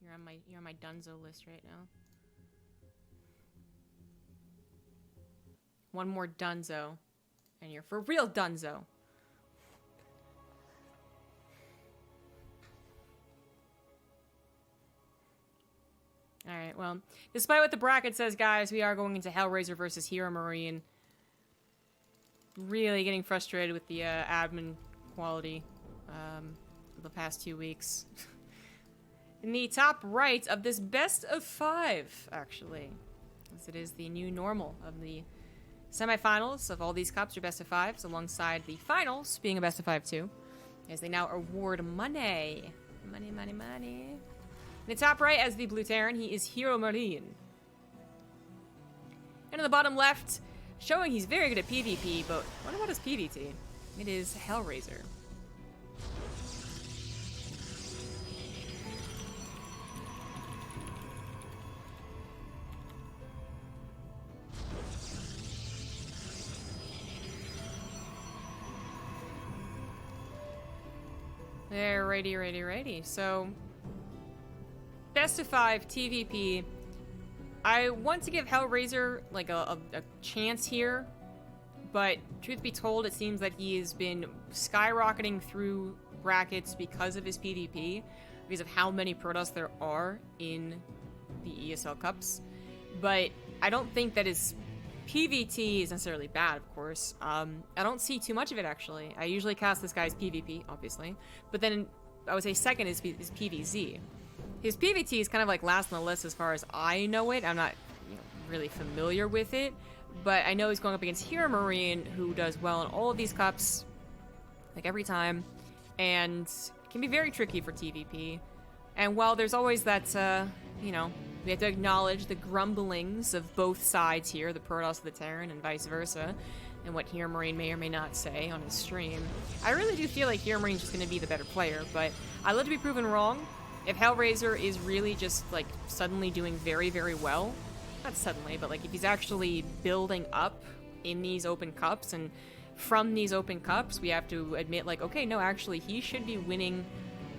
You're on my Dunzo list right now. One more Dunzo, and you're for real Dunzo. Alright, well, despite what the bracket says, guys, we are going into HellraiseR versus HeRoMaRinE. Really getting frustrated with the admin quality the past 2 weeks. In the top right of this best of 5, actually. As it is the new normal of the semifinals of all these cups are best of 5s, alongside the finals being a best of 5 too. As they now award money. Money, money, money. In the top right, as the blue Terran, he is HeRoMaRinE. And in the bottom left, showing he's very good at PvP, but what about his PvT? It is HellraiseR. There, righty. So, best of 5 TvP. I want to give HellraiseR like a chance here, but truth be told, it seems that he has been skyrocketing through brackets because of his PvP, because of how many Protoss there are in the ESL Cups. But I don't think that his PvT is necessarily bad, of course. I don't see too much of it, actually. I usually cast this guy's PvP, obviously. But then I would say second is PvZ. His PvT is kind of like last on the list as far as I know it. I'm not really familiar with it. But I know he's going up against HeRoMaRinE, who does well in all of these cups, like every time. And it can be very tricky for TvP. And while there's always that, we have to acknowledge the grumblings of both sides here, the Protoss of the Terran and vice versa, and what HeRoMaRinE may or may not say on his stream. I really do feel like HeRoMaRine's just going to be the better player, but I'd love to be proven wrong. If HellraiseR is really just, like, suddenly doing very, very well, not suddenly, but, like, if he's actually building up in these Open Cups, and from these Open Cups, we have to admit, like, okay, no, actually, he should be winning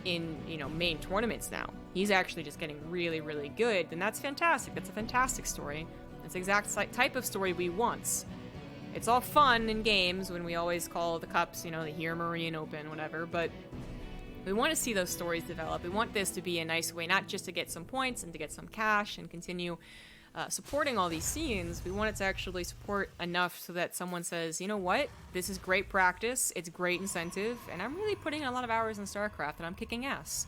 in, main tournaments now. He's actually just getting really, really good, and that's fantastic. That's a fantastic story. That's the exact type of story we want. It's all fun in games when we always call the cups, the HeRoMaRinE Open, whatever, but we want to see those stories develop. We want this to be a nice way, not just to get some points and to get some cash and continue supporting all these scenes. We want it to actually support enough so that someone says, you know what, this is great practice, it's great incentive, and I'm really putting in a lot of hours in Starcraft, and I'm kicking ass.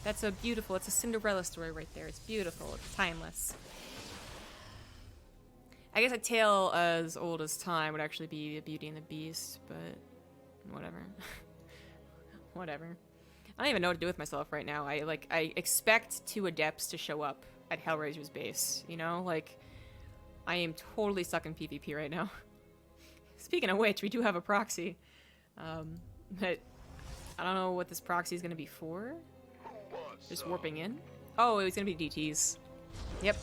That's a beautiful, it's a Cinderella story right there. It's beautiful, it's timeless. I guess a tale as old as time would actually be The Beauty and the Beast, but whatever. Whatever. I don't even know what to do with myself right now. I expect 2 adepts to show up at HellraiseR's base, I am totally stuck in PvP right now. Speaking of which, we do have a proxy. But I don't know what this proxy is going to be for. Just warping in. Oh, it's going to be DTs. Yep.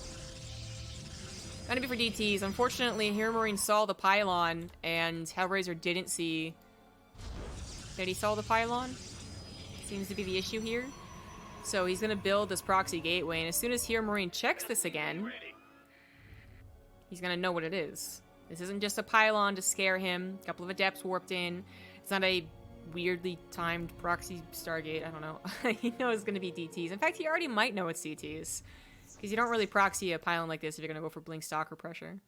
Gonna be for DTs. Unfortunately, HeRoMaRinE saw the pylon, and HellraiseR didn't see that he saw the pylon. Seems to be the issue here. So he's gonna build this proxy gateway, and as soon as HeRoMaRinE checks this again, he's gonna know what it is. This isn't just a pylon to scare him. A couple of adepts warped in. It's not a weirdly timed proxy Stargate. I don't know. He knows it's gonna be DTs. In fact, he already might know it's CTs. Because you don't really proxy a pylon like this if you're gonna go for blink stalker pressure.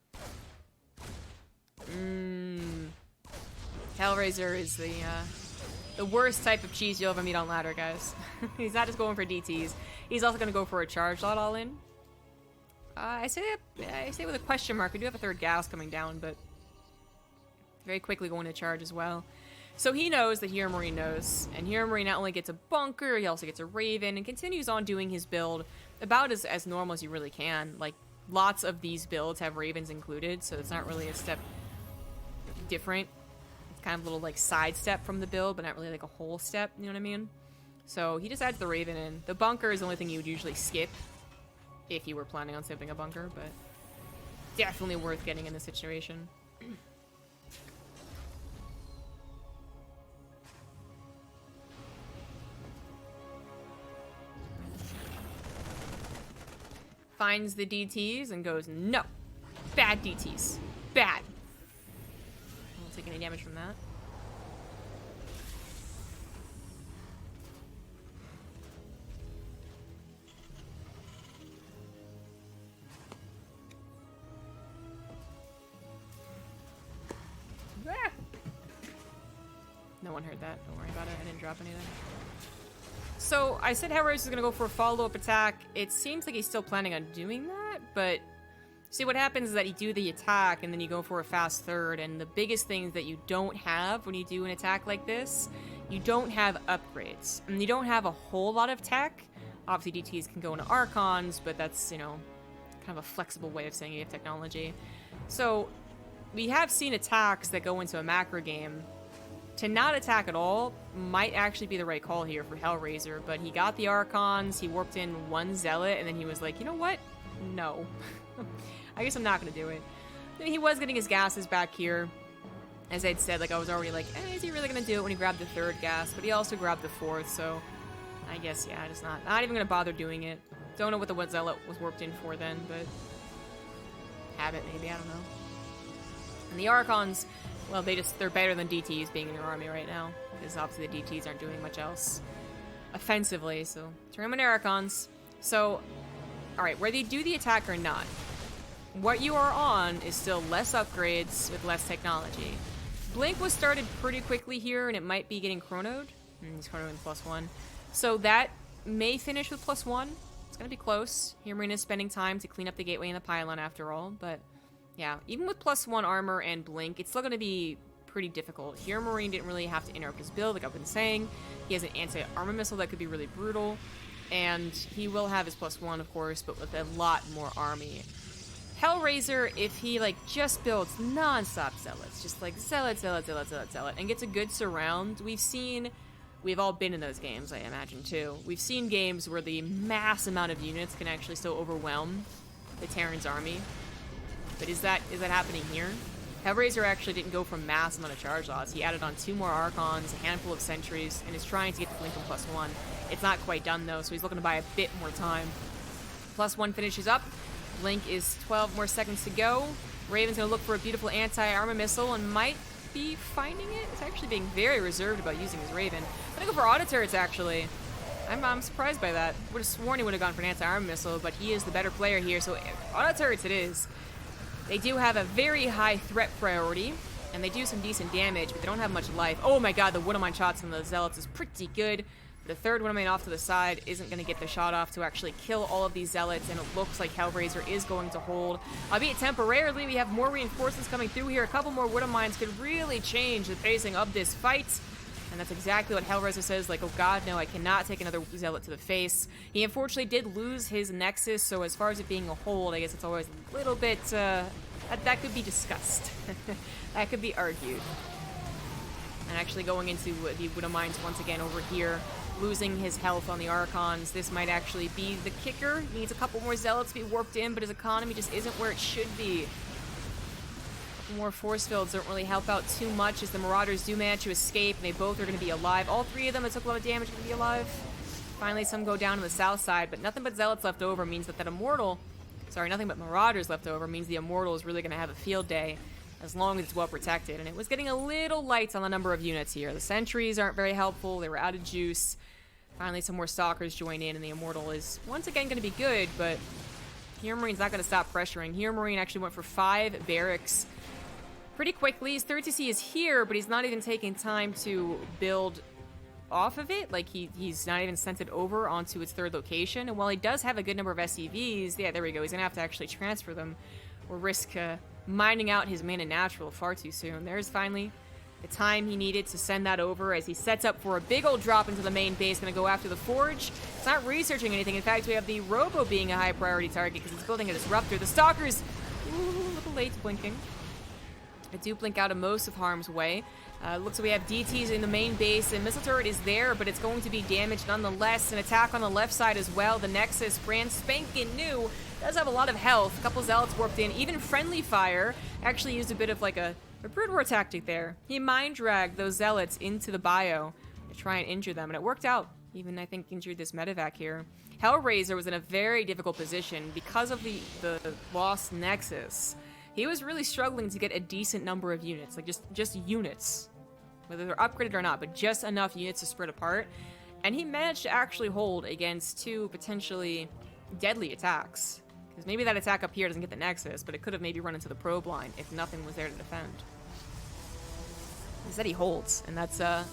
HellraiseR is the worst type of cheese you'll ever meet on ladder, guys. He's not just going for DTs. He's also gonna go for a charge lot all in. I say with a question mark. We do have a third gas coming down, but very quickly going to charge as well. So he knows that HeRoMaRinE knows, and HeRoMaRinE not only gets a bunker, he also gets a Raven, and continues on doing his build about as normal as you really can. Like, lots of these builds have Ravens included, so it's not really a step different. It's kind of a little, like, side step from the build, but not really, like, a whole step, you know what I mean? So he just adds the Raven in. The bunker is the only thing you would usually skip if you were planning on skipping a bunker, but definitely worth getting in this situation. finds the DTs and goes, no. Bad DTs. Bad. I won't take any damage from that. Ah! No one heard that. Don't worry about it. I didn't drop anything. So, I said HeRoMaRinE is going to go for a follow-up attack. It seems like he's still planning on doing that, but... See, what happens is that you do the attack, and then you go for a fast third, and the biggest thing that you don't have when you do an attack like this, you don't have upgrades. And you don't have a whole lot of tech. Obviously, DTs can go into Archons, but that's, you know, kind of a flexible way of saying you have technology. So, we have seen attacks that go into a macro game. To not attack at all might actually be the right call here for HellraiseR, but he got the Archons, he warped in one Zealot, and then he was like, you know what? No. I guess I'm not going to do it. I mean, he was getting his gases back here. As I'd said, like, I was already like, is he really going to do it when he grabbed the third gas? But he also grabbed the fourth, so I guess, yeah, just not even going to bother doing it. Don't know what the Zealot was warped in for then, but have it maybe, I don't know. And the Archons, well, they're better than DTs being in your army right now, because obviously the DTs aren't doing much else offensively, so turn them into Archons. So, alright, whether you do the attack or not, what you are on is still less upgrades with less technology. Blink was started pretty quickly here, and it might be getting chronoed. He's chronoing +1. So that may finish with +1. It's going to be close. HeRoMaRinE is spending time to clean up the gateway and the pylon after all, but yeah, even with +1 armor and blink, it's still going to be pretty difficult. HeRoMaRinE didn't really have to interrupt his build, like I've been saying. He has an anti-armor missile that could be really brutal, and he will have his +1, of course, but with a lot more army. HellraiseR, if he, like, just builds non-stop Zealots, just, like, Zealot, and gets a good surround, we've all been in those games, I imagine, too. We've seen games where the mass amount of units can actually still overwhelm the Terran's army. But is that happening here? HellraiseR actually didn't go for mass amount of charge loss. He added on 2 more Archons, a handful of Sentries, and is trying to get the Blink on +1. It's not quite done, though, so he's looking to buy a bit more time. +1 finishes up. Blink is 12 more seconds to go. Raven's gonna look for a beautiful anti-armor missile and might be finding it. It's actually being very reserved about using his Raven. I'm gonna go for auto turrets, actually. I'm surprised by that. Would have sworn he would have gone for an anti-armor missile, but he is the better player here, so auto turrets it is. They do have a very high threat priority, and they do some decent damage, but they don't have much life. Oh my god, the Woodamine shots from the Zealots is pretty good. The third Woodamine off to the side isn't going to get the shot off to actually kill all of these Zealots, and it looks like HellraiseR is going to hold. Albeit temporarily, we have more reinforcements coming through here. A couple more Woodamines could really change the pacing of this fight. And that's exactly what HellraiseR says, like, oh god, no, I cannot take another Zealot to the face. He unfortunately did lose his Nexus, so as far as it being a hold, I guess it's always a little bit, that could be discussed. That could be argued. And actually going into the Woodamines once again over here, losing his health on the Archons. This might actually be the kicker. He needs a couple more Zealots to be warped in, but his economy just isn't where it should be. More force fields don't really help out too much as the Marauders do manage to escape, and they both are going to be alive. All 3 of them that took a lot of damage are going to be alive. Finally, some go down to the south side, but nothing but Zealots left over means that nothing but Marauders left over means the Immortal is really going to have a field day as long as it's well protected. And it was getting a little light on the number of units here. The Sentries aren't very helpful. They were out of juice. Finally, some more Stalkers join in, and the Immortal is once again going to be good, but HeRoMaRiNE's not going to stop pressuring. HeRoMaRiNE actually went for 5 barracks pretty quickly. His third CC is here, but he's not even taking time to build off of it. Like, he's not even sent it over onto its third location. And while he does have a good number of SCVs, yeah, there we go. He's going to have to actually transfer them or risk mining out his mana natural far too soon. There's finally the time he needed to send that over as he sets up for a big old drop into the main base. Going to go after the Forge. It's not researching anything. In fact, we have the Robo being a high priority target because he's building a Disruptor. The Stalkers, ooh, a little late blinking. I do blink out of most of harm's way. Looks like we have DTs in the main base, and Missile Turret is there, but it's going to be damaged nonetheless. An attack on the left side as well. The Nexus, brand spanking new, does have a lot of health. A couple Zealots warped in. Even Friendly Fire actually used a bit of like a Brood War tactic there. He mind dragged those Zealots into the bio to try and injure them, and it worked out Even, I think, injured this medevac here. HellraiseR was in a very difficult position because of the lost Nexus. He was really struggling to get a decent number of units, like just units. Whether they're upgraded or not, but just enough units to spread apart. And he managed to actually hold against 2 potentially deadly attacks. Because maybe that attack up here doesn't get the Nexus, but it could have maybe run into the probe line if nothing was there to defend. Instead he holds, and that's, gotta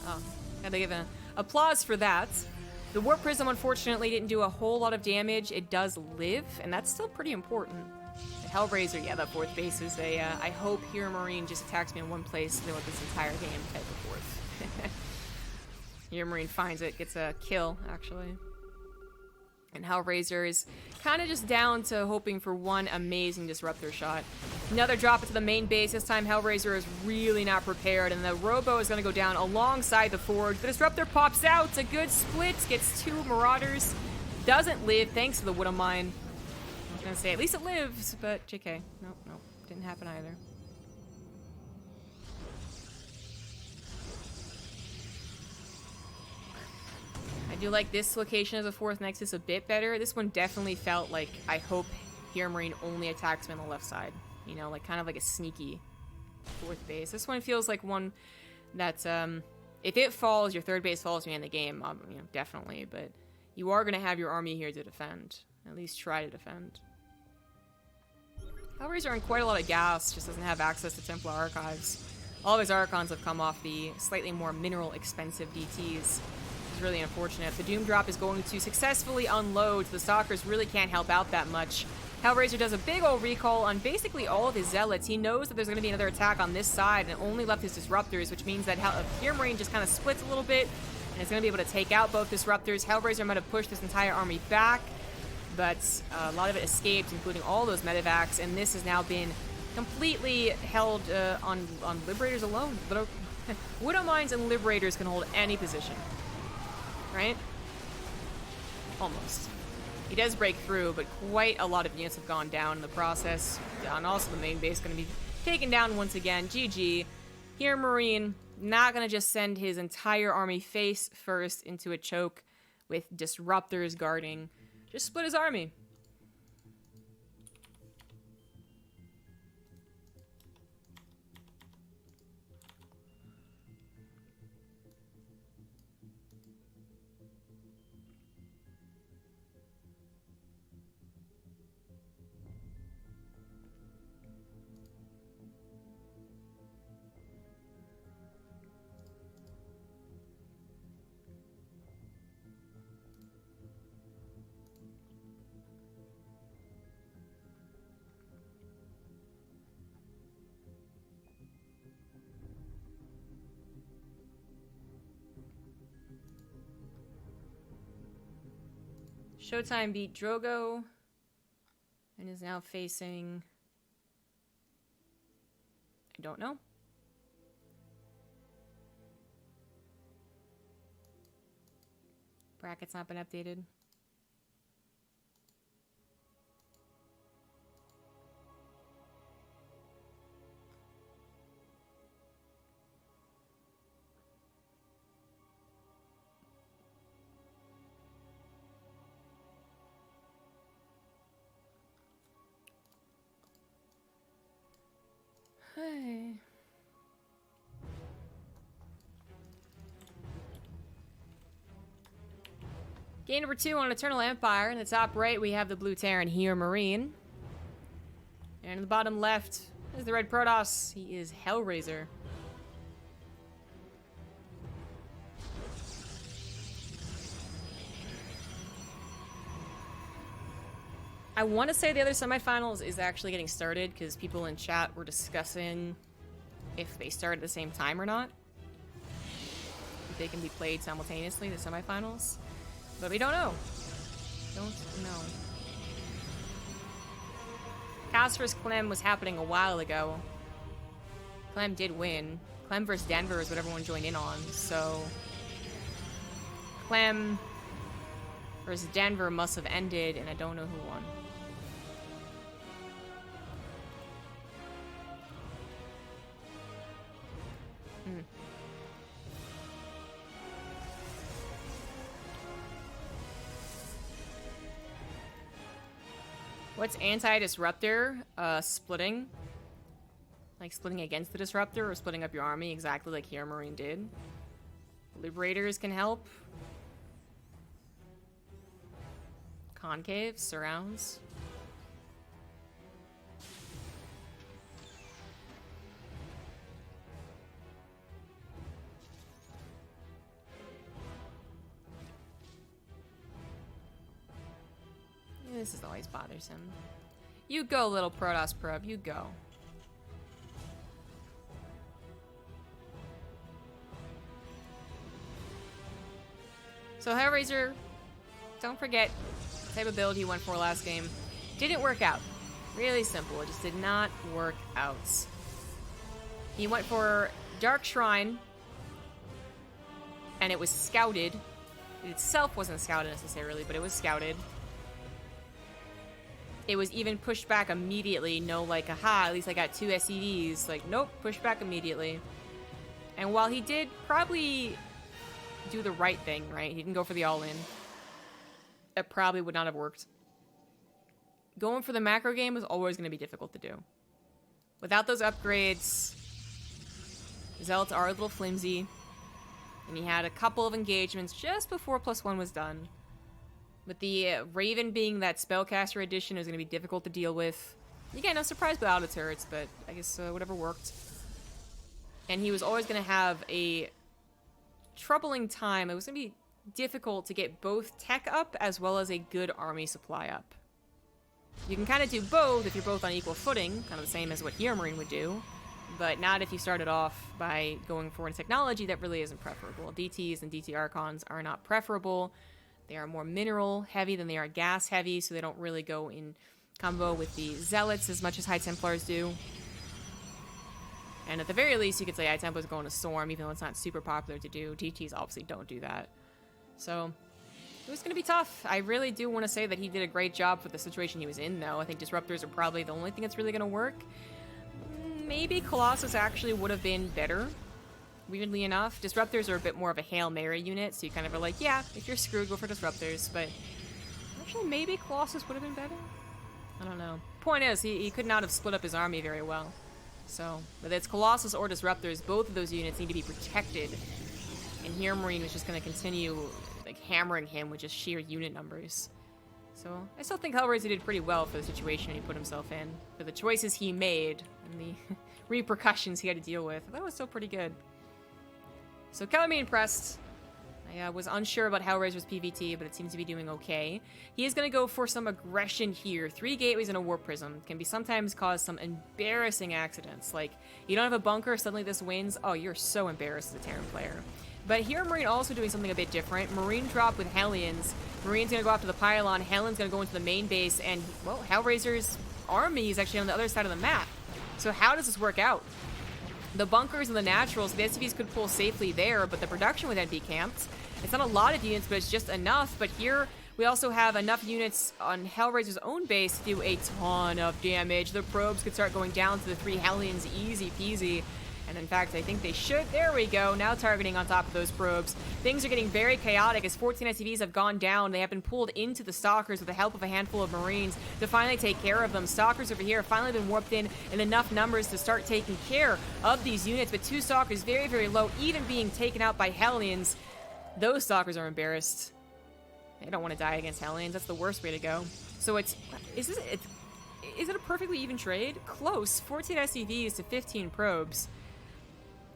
give an applause for that. The Warp Prism, unfortunately, didn't do a whole lot of damage. It does live, and that's still pretty important. The HellraiseR, yeah, that 4th base is a, I hope HeRoMaRinE just attacks me in one place throughout this entire game type of 4th. HeRoMaRinE finds it, gets a kill, actually. And HellraiseR is kind of just down to hoping for one amazing disruptor shot. Another drop into the main base. This time HellraiseR is really not prepared, and the Robo is going to go down alongside the Forge. The disruptor pops out. It's a good split. Gets 2 Marauders. Doesn't live thanks to the Widow Mine. I was going to say at least it lives, but JK. Nope, nope. Didn't happen either. I do like this location of the 4th Nexus a bit better. This one definitely felt like I hope HeRoMaRinE only attacks me on the left side. You know, like kind of like a sneaky 4th base. This one feels like one that's, if it falls, your 3rd base falls to me in the game, you know, definitely. But you are going to have your army here to defend. At least try to defend. HellraiseR in quite a lot of gas, just doesn't have access to Templar Archives. All of his Archons have come off the slightly more mineral expensive DTs. It's really unfortunate. The Doom Drop is going to successfully unload, so the Stalkers really can't help out that much. HellraiseR does a big old recall on basically all of his Zealots. He knows that there's going to be another attack on this side and only left his Disruptors, which means that HeRoMaRinE just kind of splits a little bit and is going to be able to take out both Disruptors. HellraiseR might have pushed this entire army back, but a lot of it escaped, including all those medevacs, and this has now been completely held on Liberators alone. But Widow Mines and Liberators can hold any position. Right? Almost. He does break through, but quite a lot of units have gone down in the process. And also the main base going to be taken down once again. GG. HeRoMaRinE not going to just send his entire army face first into a choke with Disruptors guarding. Just split his army. Showtime beat Drogo and is now facing... I don't know. Bracket's not been updated. Hey. Game number 2 on Eternal Empire. In the top right, we have the blue Terran HeRoMaRinE. And in the bottom left is the red Protoss. He is HellraiseR. I want to say the other semifinals is actually getting started because people in chat were discussing if they start at the same time or not. If they can be played simultaneously, the semifinals. But we don't know. Don't know. Cast vs. Clem was happening a while ago. Clem did win. Clem vs. Denver is what everyone joined in on, so... Clem versus Denver must have ended, and I don't know who won. What's anti-disruptor? Splitting. Like splitting against the disruptor or splitting up your army exactly like HeRoMaRinE did. Liberators can help. Concave, surrounds. This is always bothersome. You go, little Protoss probe, you go. So HellraiseR, don't forget the type of build he went for last game. Didn't work out. Really simple, it just did not work out. He went for Dark Shrine, and it was scouted. It itself wasn't scouted necessarily, but it was scouted. It was even pushed back immediately. No, like, aha, at least I got 2 SCVs. Like, nope, pushed back immediately. And while he did probably do the right thing, right? He didn't go for the all-in. It probably would not have worked. Going for the macro game is always going to be difficult to do. Without those upgrades, Zealots are a little flimsy. And he had a couple of engagements just before +1 was done. With the Raven being that Spellcaster edition, is going to be difficult to deal with. Again, no surprise without its turrets, but I guess whatever worked. And he was always going to have a troubling time. It was going to be difficult to get both tech up as well as a good army supply up. You can kind of do both if you're both on equal footing, kind of the same as what HeRoMaRinE would do, but not if you started off by going for a technology that really isn't preferable. DTs and DT Archons are not preferable. They are more mineral heavy than they are gas heavy, so they don't really go in combo with the Zealots as much as High Templars do. And at the very least, you could say High Templars go into Storm, even though it's not super popular to do. DTs obviously don't do that. So, it was going to be tough. I really do want to say that he did a great job for the situation he was in, though. I think Disruptors are probably the only thing that's really going to work. Maybe Colossus actually would have been better. Weirdly enough, Disruptors are a bit more of a Hail Mary unit, so you kind of are like, yeah, if you're screwed, go for Disruptors, but actually maybe Colossus would have been better? I don't know. Point is, he could not have split up his army very well. So, whether it's Colossus or Disruptors, both of those units need to be protected, and HeRoMaRinE was just going to continue like hammering him with just sheer unit numbers. So, I still think HellraiseR did pretty well for the situation he put himself in, for the choices he made, and the repercussions he had to deal with. That was still pretty good. So, color me impressed. I was unsure about HellraiseR's PvT, but it seems to be doing okay. He is going to go for some aggression here. 3 gateways and a warp prism can be sometimes cause some embarrassing accidents. Like, you don't have a bunker, suddenly this wins. Oh, you're so embarrassed as a Terran player. But here, HeRoMaRinE also doing something a bit different. Marine drop with Hellions. Marine's going to go after the pylon. Hellions going to go into the main base. And, well, HellraiseR's army is actually on the other side of the map. So how does this work out? The bunkers and the naturals, the SCVs could pull safely there, but the production would then be camped. It's not a lot of units, but it's just enough. But here, we also have enough units on HellraiseR's own base to do a ton of damage. The probes could start going down to the 3 Hellions, easy peasy. And in fact, I think they should. There we go. Now targeting on top of those probes. Things are getting very chaotic as 14 SCVs have gone down. They have been pulled into the Stalkers with the help of a handful of Marines to finally take care of them. Stalkers over here have finally been warped in enough numbers to start taking care of these units. But 2 Stalkers very, very low, even being taken out by Hellions. Those Stalkers are embarrassed. They don't want to die against Hellions. That's the worst way to go. So is it a perfectly even trade? Close. 14 SCVs to 15 probes.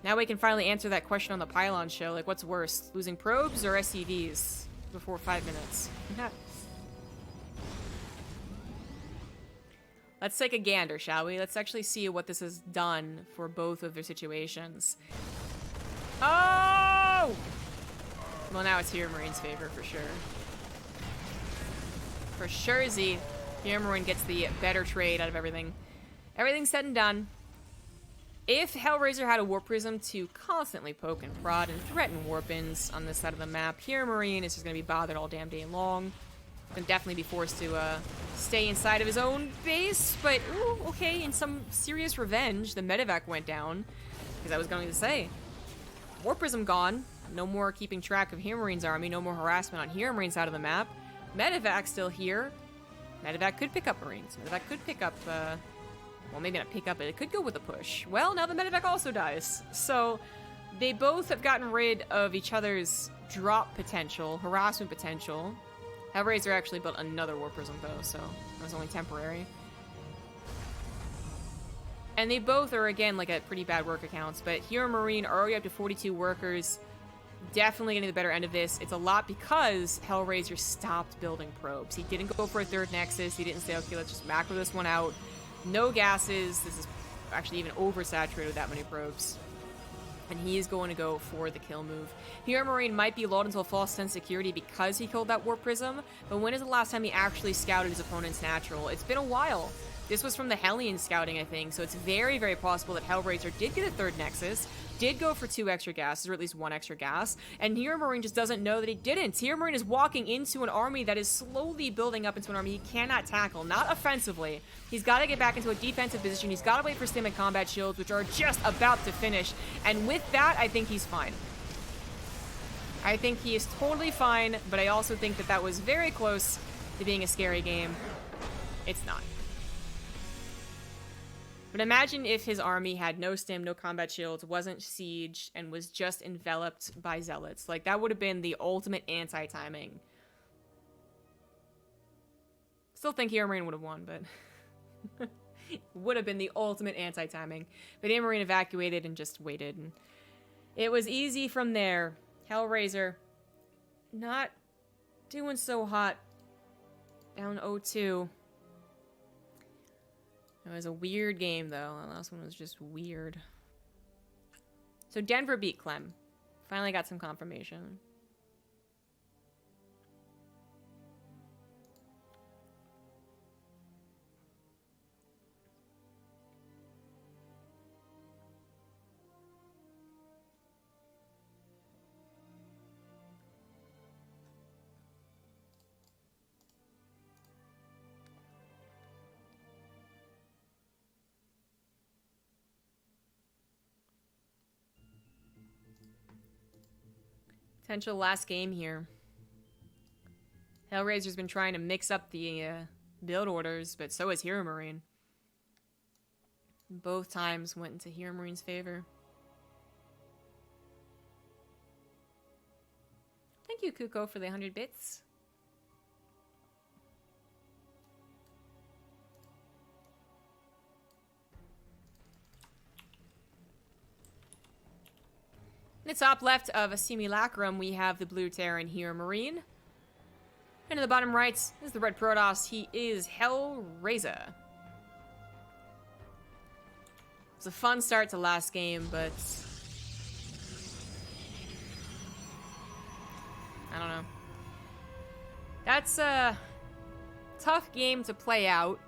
Now we can finally answer that question on the pylon show. Like, what's worse, losing probes or SCVs before 5 minutes? Let's take a gander, shall we? Let's actually see what this has done for both of their situations. Oh! Well, now it's HeRoMaRiNE's favor for sure. For sure, Z. HeRoMaRiNE gets the better trade out of everything. Everything's said and done. If HellraiseR had a warp prism to constantly poke and prod and threaten warp-ins on this side of the map, HeRoMaRiNE is just going to be bothered all damn day long. Can definitely be forced to stay inside of his own base, but ooh, okay, in some serious revenge, the medevac went down, because I was going to say, warp prism gone, no more keeping track of HeRoMaRiNE's army, no more harassment on HeRoMaRiNE's side of the map, medevac still here, Medevac could pick up Marines. Medevac could pick up, well, maybe not pick up, but it could go with a push. Well, now the Medevac also dies. So they both have gotten rid of each other's drop potential, harassment potential. HellraiseR actually built another War Prism, though, so it was only temporary. And they both are, again, like, at pretty bad work accounts, but HeRoMaRinE are already up to 42 workers. Definitely getting the better end of this. It's a lot because HellraiseR stopped building probes. He didn't go for a third Nexus. He didn't say, okay, let's just macro this one out. No gases. This is actually even oversaturated with that many probes. And he is going to go for the kill move. HeRoMaRinE might be lulled into a false sense of security because he killed that Warp Prism, but when is the last time he actually scouted his opponent's natural? It's been a while. This was from the Hellion scouting, I think, so it's very, very possible that HellraiseR did get a third Nexus, did go for 2 extra gases, or at least 1 extra gas, and HeRoMaRinE just doesn't know that he didn't. HeRoMaRinE is walking into an army that is slowly building up into an army he cannot tackle, not offensively. He's got to get back into a defensive position. He's got to wait for stim and combat shields, which are just about to finish, and with that, I think he's fine. I think he is totally fine, but I also think that that was very close to being a scary game. It's not. But imagine if his army had no stim, no combat shields, wasn't sieged, and was just enveloped by zealots. Like, that would have been the ultimate anti-timing. Still think HeRoMaRinE would have won, but... would have been the ultimate anti-timing. But HeRoMaRinE evacuated and just waited, and it was easy from there. HellraiseR not doing so hot. Down 0-2. It was a weird game, though. The last one was just weird. So Denver beat Clem. Finally got some confirmation. Potential last game here. HellraiseR's been trying to mix up the build orders, but so has HeRoMaRinE. Both times went into HeRoMaRinE's favor. Thank you, Kuko, for the 100 bits. In the top left of a simulacrum, we have the blue Terran HeRoMaRinE. And in the bottom right is the red Protoss. He is HellraiseR. It's a fun start to last game, but I don't know. That's a tough game to play out,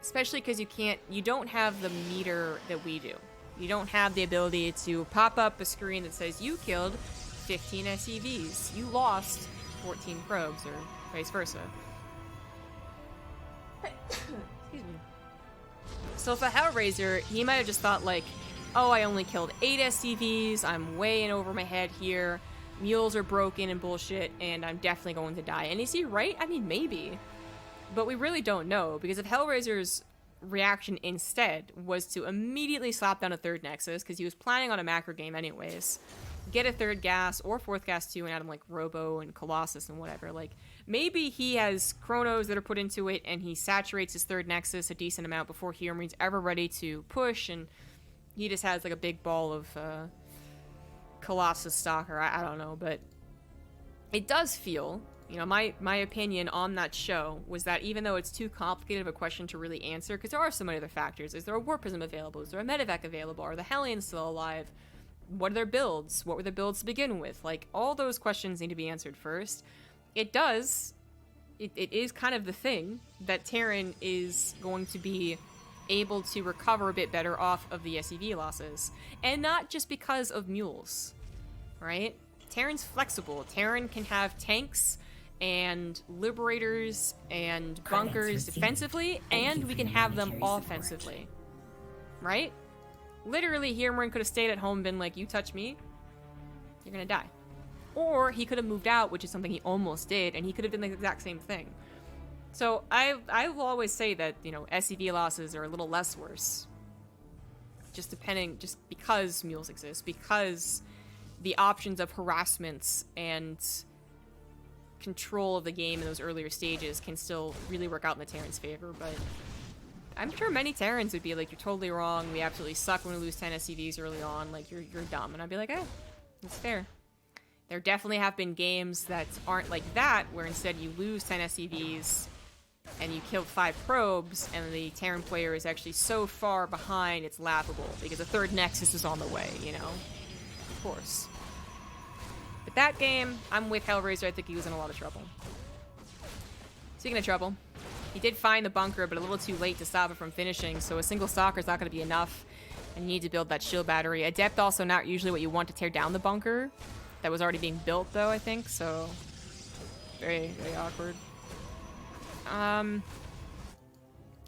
especially because you don't have the meter that we do. You don't have the ability to pop up a screen that says you killed 15 SCVs. You lost 14 probes, or vice versa. Excuse me. So for HellraiseR, he might have just thought like, oh, I only killed 8 SCVs, I'm way in over my head here, mules are broken and bullshit, and I'm definitely going to die. And is he right? I mean, maybe. But we really don't know, because if HellraiseR's reaction instead was to immediately slap down a third Nexus, because he was planning on a macro game anyways, get a third gas or fourth gas too, and add him like Robo and Colossus and whatever. Like, maybe he has chronos that are put into it, and he saturates his third Nexus a decent amount before HeRoMaRine's ever ready to push, and he just has like a big ball of Colossus Stalker. I don't know, but it does feel, you know, my opinion on that show was that even though it's too complicated of a question to really answer, because there are so many other factors. Is there a Warp Prism available? Is there a Medevac available? Are the Hellions still alive? What are their builds? What were their builds to begin with? Like, all those questions need to be answered first. It is kind of the thing that Terran is going to be able to recover a bit better off of the SCV losses. And not just because of mules, right? Terran's flexible. Terran can have tanks and liberators and bunkers defensively, and we can have them offensively, right? Literally, HeRoMaRinE could have stayed at home and been like, you touch me, you're gonna die. Or he could have moved out, which is something he almost did, and he could have done the exact same thing. So I will always say that, you know, SCV losses are a little less worse. Just because mules exist, because the options of harassments and control of the game in those earlier stages can still really work out in the Terran's favor, but I'm sure many Terrans would be like, you're totally wrong, we absolutely suck when we lose 10 SCVs early on, like, you're dumb. And I'd be like, eh, that's fair. There definitely have been games that aren't like that, where instead you lose 10 SCVs and you kill 5 probes, and the Terran player is actually so far behind it's laughable, because a third Nexus is on the way, you know? Of course. But that game, I'm with HeRoMaRinE. I think he was in a lot of trouble. Speaking of trouble, he did find the bunker, but a little too late to stop it from finishing, so a single Stalker is not going to be enough, and you need to build that shield battery. Adept also not usually what you want to tear down the bunker. That was already being built, though, I think, so very, very awkward.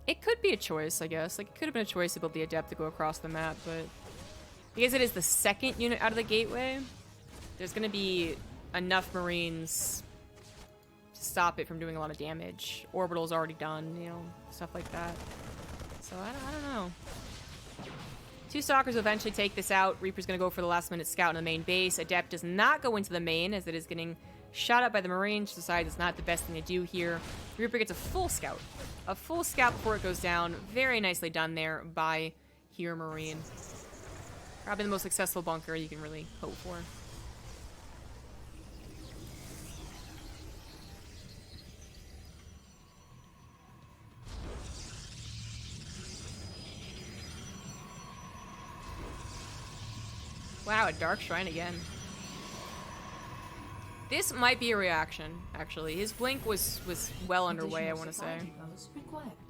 It could be a choice, I guess. Like, it could have been a choice to build the Adept to go across the map, but because it is the second unit out of the gateway, there's going to be enough Marines to stop it from doing a lot of damage. Orbital's already done, you know, stuff like that. So, I don't know. 2 Stalkers will eventually take this out. Reaper's going to go for the last-minute scout in the main base. Adept does not go into the main, as it is getting shot up by the Marines. Decides it's not the best thing to do here. Reaper gets a full scout. A full scout before it goes down. Very nicely done there by HeRoMaRinE. Probably the most successful bunker you can really hope for. Wow, a Dark Shrine again. This might be a reaction, actually. His blink was well underway, I want to say.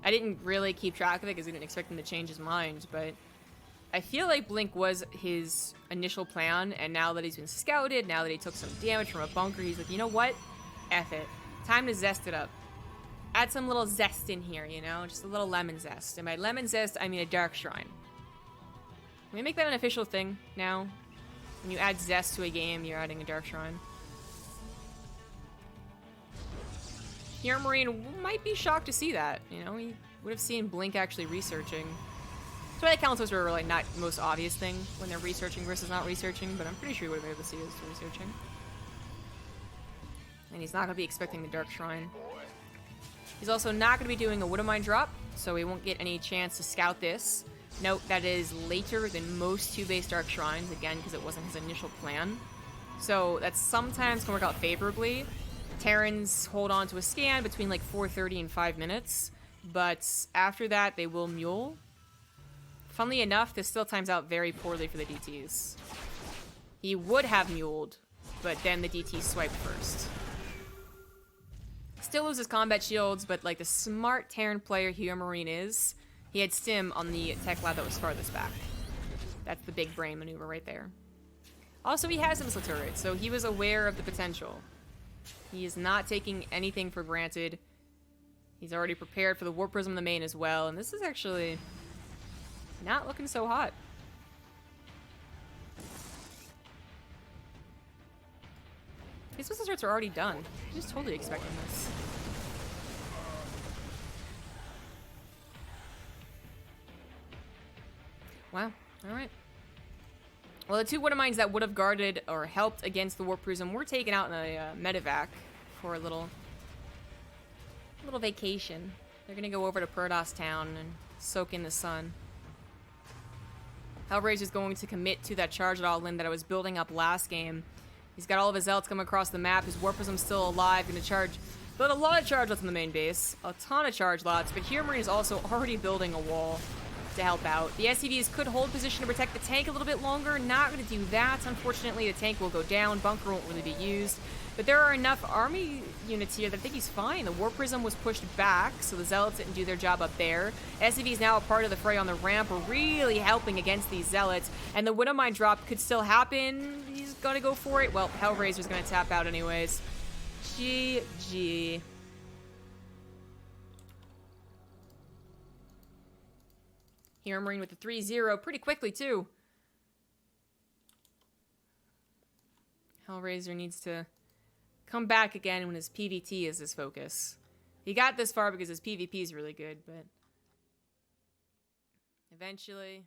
I didn't really keep track of it because I didn't expect him to change his mind, but I feel like blink was his initial plan, and now that he's been scouted, now that he took some damage from a bunker, he's like, you know what? F it. Time to zest it up. Add some little zest in here, you know? Just a little lemon zest. And by lemon zest, I mean a Dark Shrine. Can we make that an official thing now? When you add zest to a game, you're adding a Dark Shrine. HeRoMaRinE might be shocked to see that. You know, he would have seen Blink actually researching. Twilight Councils are like not the most obvious thing when they're researching versus not researching, but I'm pretty sure he would have been able to see us researching. And he's not going to be expecting the Dark Shrine. He's also not going to be doing a Widowmine drop, so he won't get any chance to scout this. Note that is later than most 2-base Dark Shrines, again, because it wasn't his initial plan. So that sometimes can work out favorably. Terrans hold on to a scan between like 4:30 and 5 minutes, but after that they will mule. Funnily enough, this still times out very poorly for the DTs. He would have muled, but then the DT swiped first. Still loses combat shields, but like the smart Terran player HeRoMaRinE is, he had stim on the tech lab that was farthest back. That's the big brain maneuver right there. Also, he has a missile turret, so he was aware of the potential. He is not taking anything for granted. He's already prepared for the Warp Prism in the main as well, and this is actually not looking so hot. His missile turrets are already done. He's just totally expecting this. Wow. Alright. Well, the 2 Widowmines that would have guarded or helped against the Warp Prism were taken out in a medevac for a little vacation. They're gonna go over to Protoss Town and soak in the sun. HellraiseR is going to commit to that charge at all in that I was building up last game. He's got all of his Zealots coming across the map. His Warp Prism's still alive, gonna charge. But a lot of charge lots in the main base. A ton of charge lots, but HeRoMaRinE is also already building a wall to help out. The SCVs could hold position to protect the tank a little bit longer. Not going to do that. Unfortunately, the tank will go down. Bunker won't really be used. But there are enough army units here that I think he's fine. The Warp Prism was pushed back, so the Zealots didn't do their job up there. SCV is now a part of the fray on the ramp. We're really helping against these Zealots. And the Widowmine drop could still happen. He's going to go for it. Well, HellraiseR's going to tap out anyways. GG. HeRoMaRinE with the 3-0 pretty quickly, too. HellraiseR needs to come back again when his PvT is his focus. He got this far because his PvP is really good, but eventually